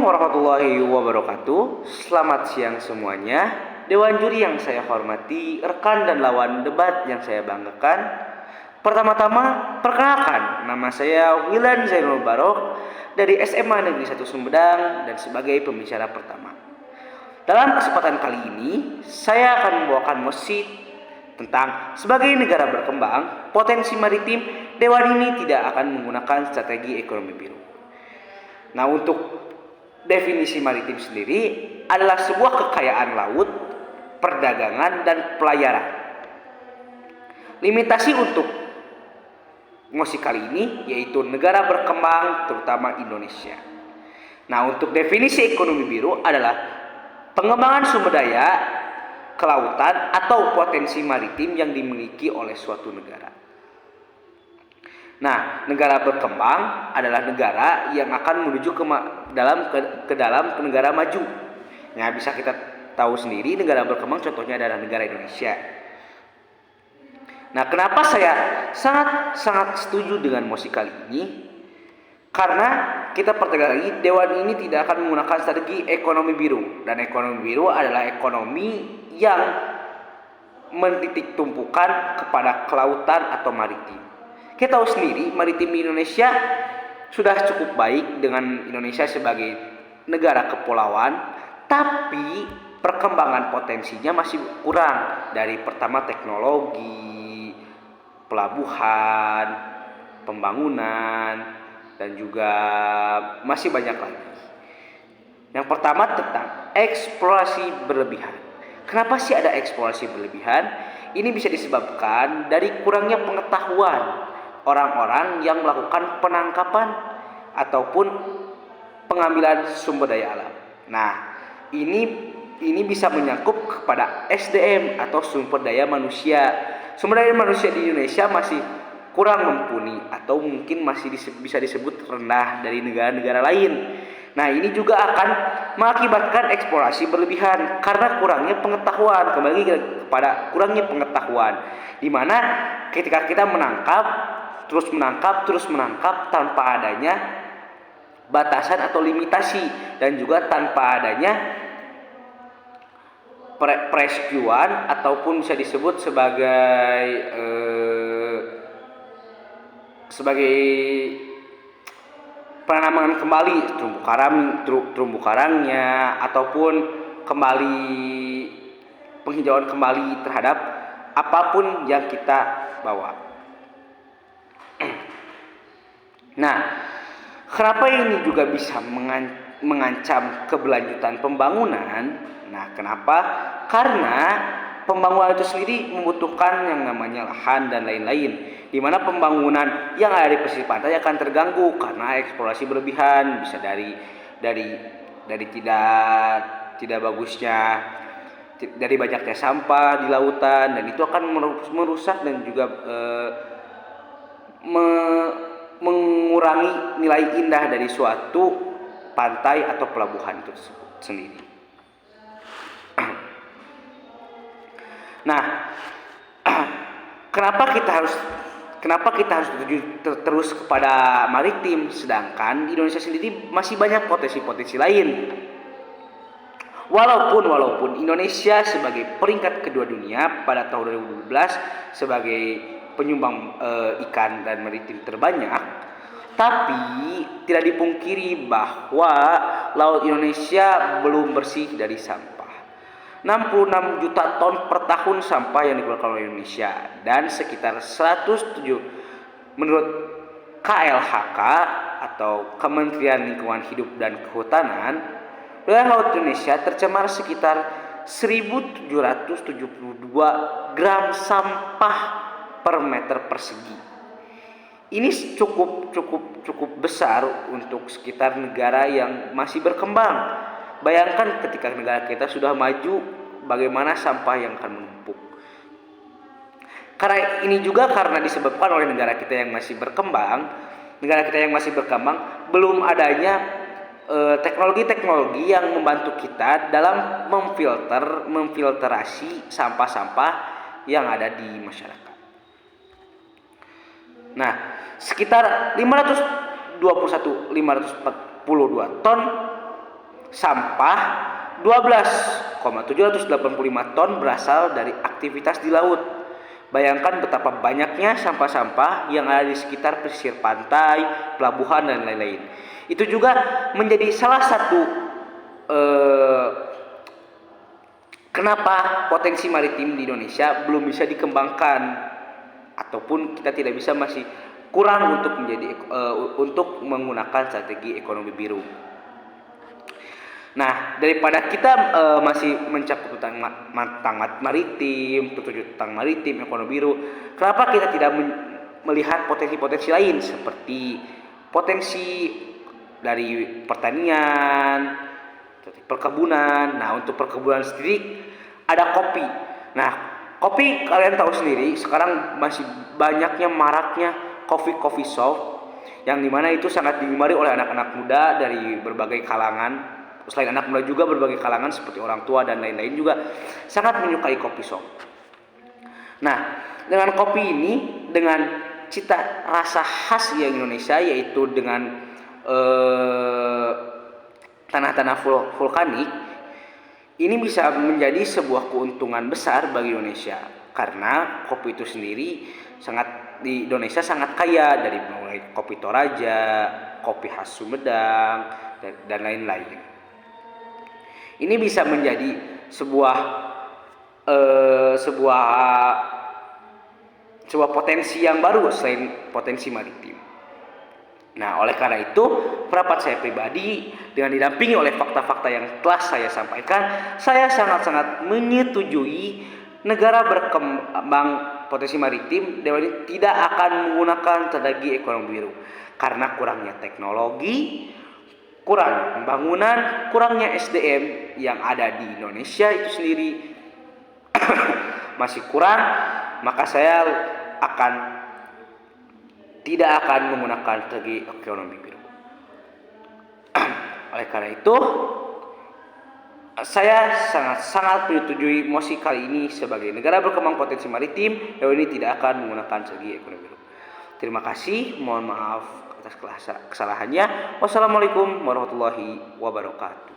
warahmatullahi wabarakatuh. Selamat siang semuanya. Dewan juri yang saya hormati, rekan dan lawan debat yang saya banggakan. Pertama-tama, perkenalkan, nama saya Wilan Zainul Barok dari SMA Negeri 1 Sumedang dan sebagai pembicara pertama. Dalam kesempatan kali ini, saya akan membawakan mosi tentang sebagai negara berkembang, potensi maritim, Dewan ini tidak akan menggunakan strategi ekonomi biru. Nah, untuk definisi maritim sendiri adalah sebuah kekayaan laut, perdagangan, dan pelayaran. Limitasi untuk mosi kali ini yaitu negara berkembang, terutama Indonesia. Nah, untuk definisi ekonomi biru adalah pengembangan sumber daya kelautan atau potensi maritim yang dimiliki oleh suatu negara. Nah, negara berkembang adalah negara yang akan menuju ke dalam negara maju. Nah, bisa kita tahu sendiri negara berkembang contohnya adalah negara Indonesia. Nah, kenapa saya sangat setuju dengan mosi kali ini? Karena kita pertegas lagi, Dewan ini tidak akan menggunakan strategi ekonomi biru, dan ekonomi biru adalah ekonomi yang menitik tumpukan kepada kelautan atau maritim. Kita tahu sendiri maritim di Indonesia sudah cukup baik dengan Indonesia sebagai negara kepulauan, tapi perkembangan potensinya masih kurang. Dari pertama teknologi, pelabuhan, pembangunan, dan juga masih banyak lagi. Yang pertama tentang eksplorasi berlebihan. Kenapa sih ada eksplorasi berlebihan? Ini bisa disebabkan dari kurangnya pengetahuan orang-orang yang melakukan penangkapan ataupun pengambilan sumber daya alam. Nah, ini bisa menyangkut kepada SDM atau sumber daya manusia. Sumber daya manusia di Indonesia masih kurang mumpuni atau mungkin masih bisa disebut rendah dari negara-negara lain. Nah, ini juga akan mengakibatkan eksplorasi berlebihan karena kurangnya pengetahuan. Kembali kepada kurangnya pengetahuan, di mana ketika kita terus menangkap tanpa adanya batasan atau limitasi, dan juga tanpa adanya perescuan ataupun bisa disebut sebagai penanaman kembali terumbu karangnya ataupun kembali penghijauan kembali terhadap apapun yang kita bawa. Nah, kenapa ini juga bisa mengancam keberlanjutan pembangunan? Nah, kenapa? Karena pembangunan itu sendiri membutuhkan yang namanya lahan dan lain-lain, di mana pembangunan yang ada di pesisir pantai akan terganggu karena eksplorasi berlebihan, bisa dari tidak bagusnya, dari banyaknya sampah di lautan, dan itu akan merusak dan juga mengurangi nilai indah dari suatu pantai atau pelabuhan itu sendiri. Nah, kenapa kita harus terus kepada maritim, sedangkan di Indonesia sendiri masih banyak potensi-potensi lain. Walaupun Indonesia sebagai peringkat kedua dunia pada tahun 2012 sebagai penyumbang ikan dan maritim terbanyak, tapi tidak dipungkiri bahwa laut Indonesia belum bersih dari sampah. 66 juta ton per tahun sampah yang dikeluarkan oleh Indonesia, dan sekitar 107 menurut KLHK atau Kementerian Lingkungan Hidup dan Kehutanan, wilayah laut Indonesia tercemar sekitar 1.772 gram sampah per meter persegi. Ini cukup besar untuk sekitar negara yang masih berkembang. Bayangkan ketika negara kita sudah maju, bagaimana sampah yang akan menumpuk. Karena ini juga karena disebabkan oleh negara kita yang masih berkembang, belum adanya teknologi-teknologi yang membantu kita dalam memfilterasi sampah-sampah yang ada di masyarakat. Nah, sekitar 542 ton sampah 12,785 ton berasal dari aktivitas di laut. Bayangkan betapa banyaknya sampah-sampah yang ada di sekitar pesisir pantai, pelabuhan, dan lain-lain. Itu juga menjadi salah satu kenapa potensi maritim di Indonesia belum bisa dikembangkan, ataupun kita tidak bisa, masih kurang untuk menggunakan strategi ekonomi biru. Nah, daripada kita masih mencakup tentang maritim, petunjuk tentang maritim, ekonomi biru, kenapa kita tidak melihat potensi-potensi lain seperti potensi dari pertanian, perkebunan. Nah, untuk perkebunan sendiri ada kopi. Nah, kopi kalian tahu sendiri sekarang masih banyaknya maraknya coffee shop, yang dimana itu sangat digemari oleh anak-anak muda dari berbagai kalangan. Selain anak muda juga berbagai kalangan seperti orang tua dan lain-lain juga sangat menyukai kopi shop. Nah, dengan kopi ini, dengan cita rasa khas yang Indonesia, yaitu dengan tanah-tanah vulkanik, ini bisa menjadi sebuah keuntungan besar bagi Indonesia, karena kopi itu sendiri di Indonesia sangat kaya, dari mulai kopi Toraja, kopi khas Sumedang, dan lain-lain. Ini bisa menjadi sebuah potensi yang baru selain potensi maritim. Nah, oleh karena itu, pendapat saya pribadi dengan didampingi oleh fakta-fakta yang telah saya sampaikan, saya sangat-sangat menyetujui negara berkembang potensi maritim tidak akan menggunakan strategi ekonomi biru, karena kurangnya teknologi, kurang pembangunan, kurangnya SDM yang ada di Indonesia itu sendiri masih kurang, maka saya tidak akan menggunakan strategi ekonomi biru. Oleh karena itu, saya sangat menyetujui mosi kali ini sebagai negara berkembang potensi maritim, ini tidak akan menggunakan strategi ekonomi biru. Terima kasih, mohon maaf atas kesalahannya. Wassalamualaikum warahmatullahi wabarakatuh.